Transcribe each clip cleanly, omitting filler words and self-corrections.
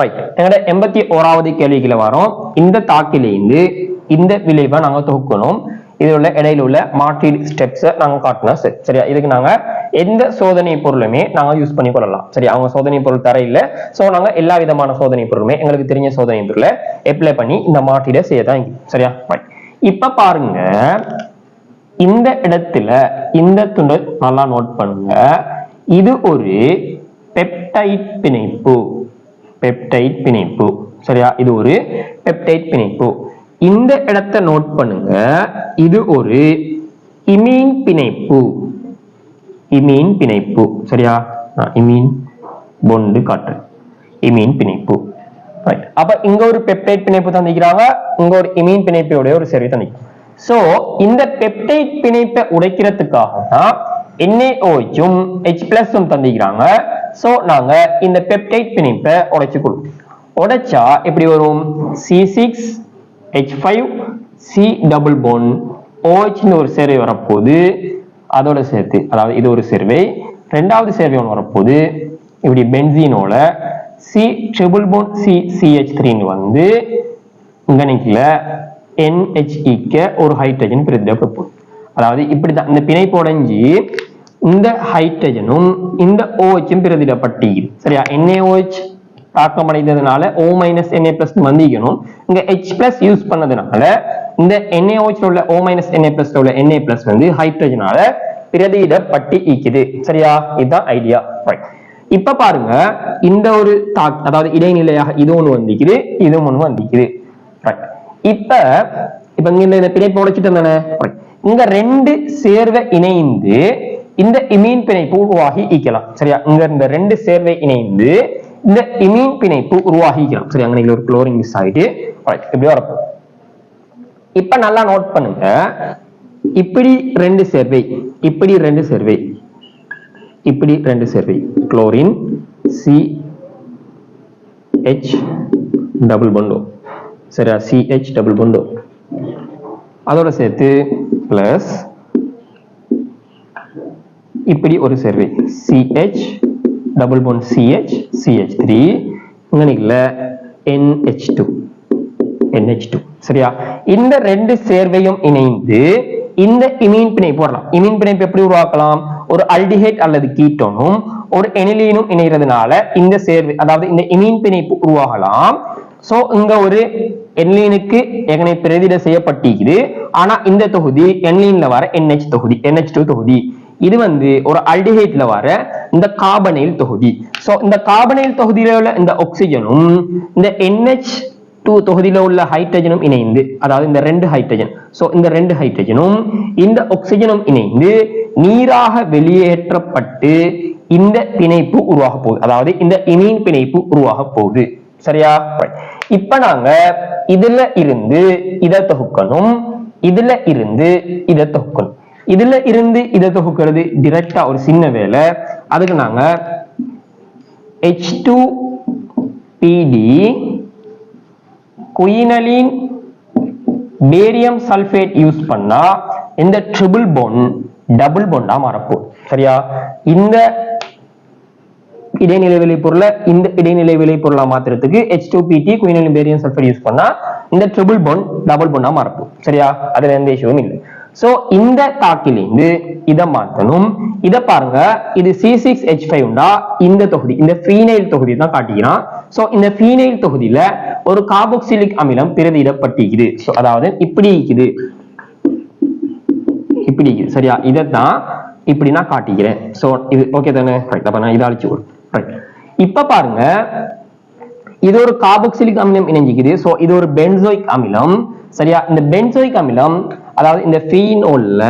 Right, எங்கட 81வது கேள்விக்குள்ள வரோம். இந்த தாக்கிலிருந்து இந்த விளைவை நாங்க தொகுக்கணும். இதுல உள்ள இடையில உள்ள மாற்றீடு ஸ்டெப்ஸ் நாங்க காட்டணும். சரியா, இதுக்கு நாங்க எந்த சோதனை பொருளுமே நாங்க யூஸ் பண்ணி கொள்ளலாம். சரி, அவங்க சோதனை பொருள் தர இல்ல. சோ நாங்க எல்லா விதமான சோதனை பொருளுமே எங்களுக்கு தெரிஞ்ச சோதனை பொருளை அப்ளை பண்ணி இந்த மாற்றீடை செய்யதான். சரியா, இப்ப பாருங்க, இந்த இடத்துல இந்த துண்டு நல்லா நோட் பண்ணுங்க. இது ஒரு பெப்டைட் பிணைப்பு. பெப்டைட் பிணைப்பு. சரியா, இது ஒரு பெப்டைட் பிணைப்பு. இந்த இடத்தை நோட் பண்ணுங்க. இது ஒரு இமீன் பிணைப்பு. இமீன் பிணைப்பு. சரியா, இமீன் பொண்டு காட்டு இமீன் பிணைப்பு. அப்ப இங்க ஒரு பெப்டைட் பிணைப்பு தந்திக்கிறாங்க, இங்க ஒரு இமீன் பிணைப்போட ஒரு சேர்வை தந்திக்கிறாங்க. சோ இந்த பெப்டைட் பிணைப்பை உடைக்கிறதுக்காக தான் NaOH H+ தந்திக்கிறாங்க. சோ நாங்க இந்த பெப்டைட் பிணைப்பை உடைச்சு கொடுப்போம். உடைச்சா எப்படி வரும்? C6H5 C double bond OH ஒரு சேர்வை வரப்போகுது. அதோட சேர்த்து, அதாவது இது ஒரு சேர்வை, ரெண்டாவது சேர்வை ஒன்று வரப்போகுது. இப்படி பென்சீனோட C ட்ரிபிள் பாண்ட் CH3 வந்து இங்க நிக்கல NHE ஒரு ஹைட்ரஜன் பிரிதிடப்படும். அதாவது இப்படிதான் இந்த பிணைப்பு உடைஞ்சி இந்த ஹைட்ரஜனும் இந்த OH பிரதிடப்பட்டிருக்குது. சரியா, NaOH தாக்கம் அடைந்ததுனால O- Na+ வந்திக்கணும். இங்க H+ யூஸ் பண்ணதுனால இந்த NaOH உள்ள O- Na+ உள்ள Na+ வந்து ஹைட்ரஜனால பிரதிடப்பட்டி இருக்குது. சரியா, இதுதான் ஐடியா. இப்ப பாருங்க, இந்த ஒரு அதாவது இடைநிலையாக இது ஒண்ணு வந்திக்குது, இது ஒண்ணு வந்திக்குது. இப்ப இங்க இந்த பிணைப்பு உடைச்சிட்டு தானே, இங்க ரெண்டு சேர்வை இணைந்து இந்த இமீன் பிணைப்பு உருவாகி ஈக்கலாம். சரியா, இங்க இந்த ரெண்டு சேர்வை இணைந்து இந்த இமீன் பிணைப்பு உருவாகி ஈக்கலாம். சரியா, அங்க ஒரு குளோரின் மிஸ் ஆயிட்டு இப்படி வரப்போம். இப்ப நல்லா நோட் பண்ணுங்க, இப்படி ரெண்டு சேர்வை, இப்படி ரெண்டு சேர்வை, இப்படி ரெண்டு Servai, chlorine CH double bond. சரியா, CH டபுள் பாண்ட் அதோட சேர்த்து பிளஸ் இப்படி ஒரு Servai CH double bond CH CH3 இங்கனிக்கல NH2. சரியா, இந்த ரெண்டு சேர்வையும் இணைந்து இந்த இமீன் பிணைப்பு வரலாம். இமீன் பிணைப்பு எப்படி உருவாக்கலாம்? ஒரு அல்டிஹைட் அல்லது கீட்டோனும் ஒரு எனிலீனும் இணைகிறதுனால இந்த சேர்வை, அதாவது இந்த இமீன் பிணைப்பு உருவாகலாம். சோ இங்க ஒரு என்லீனுக்கு ஏற்கனவே பிரதிட செய்யப்பட்டிருக்குது. ஆனா இந்த தொகுதி என்லீன்ல வர NH2 தொகுதி. இது வந்து ஒரு அல்டிஹைட்ல வர இந்த கார்பனைல் தொகுதி. சோ இந்த கார்பனைல் தொகுதியில உள்ள இந்த ஆக்சிஜனும் இந்த NH2 தொகுதியில உள்ள ஹைட்ரஜனும் இணைந்து, அதாவது இந்த ரெண்டு ஹைட்ரஜன், சோ இந்த ரெண்டு ஹைட்ரஜனும் இந்த ஆக்சிஜனும் இணைந்து நீராக வெளியேற்றப்பட்டு இந்த பிணைப்பு உருவாக போகுது. அதாவது இந்த இமீன் பிணைப்பு உருவாக போகுது. சரியா, இப்ப நாங்க இதுல இருந்து இதை தொகுக்கணும், இதுல இருந்து இதை தொகுக்கணும். இதுல இருந்து இதை தொகுக்கிறது டைரக்டா ஒரு சின்ன வேலை. அதுக்கு நாங்க H2PD குயினலின் பேரியம் சல்பேட் யூஸ் பண்ணா இந்த ட்ரிபிள் பாண்ட் டபுள் பாண்டா மாறப்போம். சரியா, இந்த இடைநிலை விளைபொருள இந்த இடைநிலை விளைபொருளா மாத்துறதுக்கு H2PT குயினலின் பேரியம் சல்பேட் யூஸ் பண்ணா இந்த ட்ரிபிள் பாண்ட் டபுள் பாண்டா மாறப்போம். சரியா, அதுல எந்த இஷ்யூவும் இல்லை. சோ இந்த தாக்கிலிருந்து இதை மாற்றணும். இதை பாருங்க, இது C6H5 இந்த தொகுதி, இந்த ஃபீனைல் தொகுதி தான் காட்டிக்கிறான். சோ இந்த ஃபீனைல் தொகுதியில ஒரு கார்பாக்சிலிக் அமிலம் பிரதியிடப்பட்டிருக்குது. சோ அதாவது இப்படி இருக்குது, இப்படி இருக்குது. சரியா, இதைத்தான் இப்படி நான் காட்டிக்கிறேன். சோ இது ஓகே தானே? அப்ப நான் இதை அழிச்சு விடுறேன். இப்ப பாருங்க, இது ஒரு கார்பாக்சிலிக் அமிலம் இணைஞ்சிக்குது. சோ இது ஒரு பென்சோயிக் அமிலம். சரியா, இந்த பென்சோயிக் அமிலம், அதாவது இந்த ஃபீனோல்ல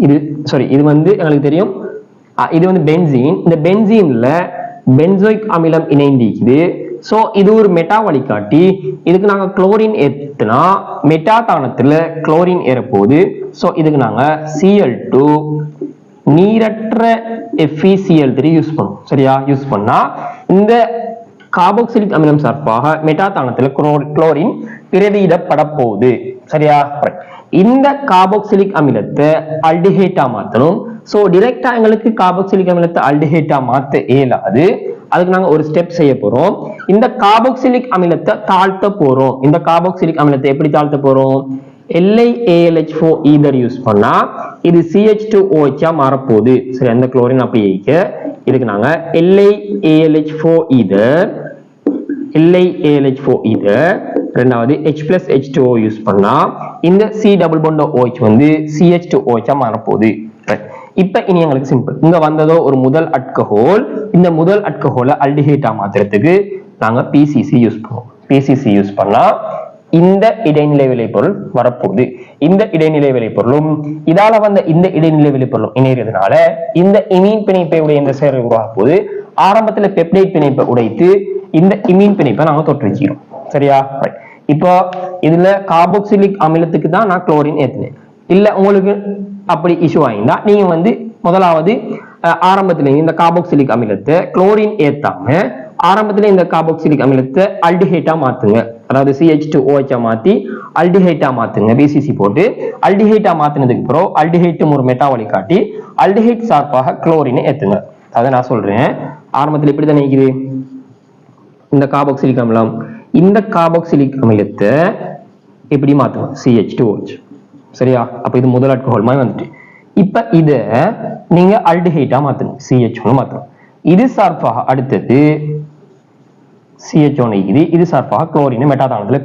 இது வந்து எங்களுக்கு தெரியும், இது வந்து பென்சீன். இந்த பென்சீன்ல பென்சோயிக் அமிலம் இணைந்திருக்குது. சோ இது ஒரு மெட்டா வழிகாட்டி. இதுக்கு நாங்க குளோரின் ஏத்துனா மெட்டா தானத்துல குளோரின் ஏறப்போகுது. சோ இதுக்கு நாங்க Cl2 நீரற்ற FeCl3 யூஸ் பண்ணுவோம். சரியா, யூஸ் பண்ணா இந்த கார்பாக்சிலிக் அமிலம் சார்பாக மெட்டா தானத்துல குளோரின் பிரதியிடப்பட போகுது. சரியா, இந்த கார்பாக்சிலிக் அமிலத்தை அல்டிஹைட்டா மாத்தணும். சோ டைரக்டா எங்களுக்கு கார்பாக்சிலிக் அமிலத்தை அல்டிஹைட்டா மாத்த இயலாது. அதுக்கு நாங்க ஒரு ஸ்டெப் செய்ய போறோம். இந்த கார்பாக்சிலிக் அமிலத்தை தாழ்த்த போறோம். இந்த கார்பாக்சிலிக் அமிலத்தை எப்படி தாழ்த்த போறோம்? LiAlH4 ஈதர் யூஸ் பண்ணா இது CH2OH மாறப்போகுது. சரி, அந்த குளோரின் அப்படியே இதுக்கு நாங்க LiAlH4 ஈதர் ரெண்டாவது H+H2O யூஸ் பண்ணா இந்த C டபுள் பாண்ட் OH வந்து CH2OH மாறப்போகுது. இப்ப இனி எங்களுக்கு சிம்பிள். இங்க வந்ததோ ஒரு முதல் அல்கஹால். இந்த முதல் அல்கஹாலை அல்டிஹைடா மாத்துறதுக்கு நாங்க PCC யூஸ் பண்ணுவோம். PCC யூஸ் பண்ணா இந்த இடைநிலை விளைபொருள் வரப்போகுது. இந்த இடைநிலை விளைபொருளும் இதால வந்த இந்த இடைநிலை விளைபொருளும் இணைகிறதுனால இந்த இமீன் பிணைப்பை உடைய இந்த சேர்வை உருவாக போகுது. ஆரம்பத்துல பெப்டைட் பிணைப்பை உடைத்து இந்த இமீன் பிணைப்பை நாங்க தோற்றுவிக்கிறோம். சரியா? இப்போ இதுல கார்பாக்சிலிக் அமிலத்துக்கு தான் நான் குளோரின் ஏத்தினேன். இல்ல உங்களுக்கு அப்படி இஷ்யூ ஆயிருந்தா நீங்க வந்து முதலாவது ஆரம்பத்துல இந்த கார்பாக்சிலிக் அமிலத்தை குளோரின் ஏத்தாம ஆரம்பத்துல இந்த கார்பாக்சிலிக் அமிலத்தை அல்டிஹைட்டா மாத்துங்க. அதாவது CH2OH மாத்தி அல்டிஹைட்டா மாத்துங்க. BCC போட்டு அல்டிஹைட்டா மாத்தினதுக்கு அப்புறம் அல்டிஹைட்டும் ஒரு மெட்டாவலி காட்டி அல்டிஹைட் சார்பாக குளோரினை ஏத்துங்க. அதை நான் சொல்றேன். ஆரம்பத்துல இப்படி தானே இருக்குது இந்த கார்பாக்சிலிக் அமிலம். இந்த கார்பாக்சிலிக் அமிலத்தை எப்படி மாத்துவோம்? CH2OH. சரியா? அப்ப இது முதல் ஆல்கஹால் மாதிரி வந்துட்டு இப்ப இத நீங்க அல்டிஹைட்டா மாத்துங்க. CH1 மாத்துங்க. இது சார்பாக அடுத்தது CH1 இது சார்பாக குளோரினை மெட்டாதானத்துல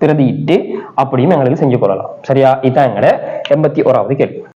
பிரதியிட்டு அப்படியும் எங்களுக்கு செஞ்சு கொள்ளலாம். சரியா? இதான் எங்களோட 81வது கேள்வி.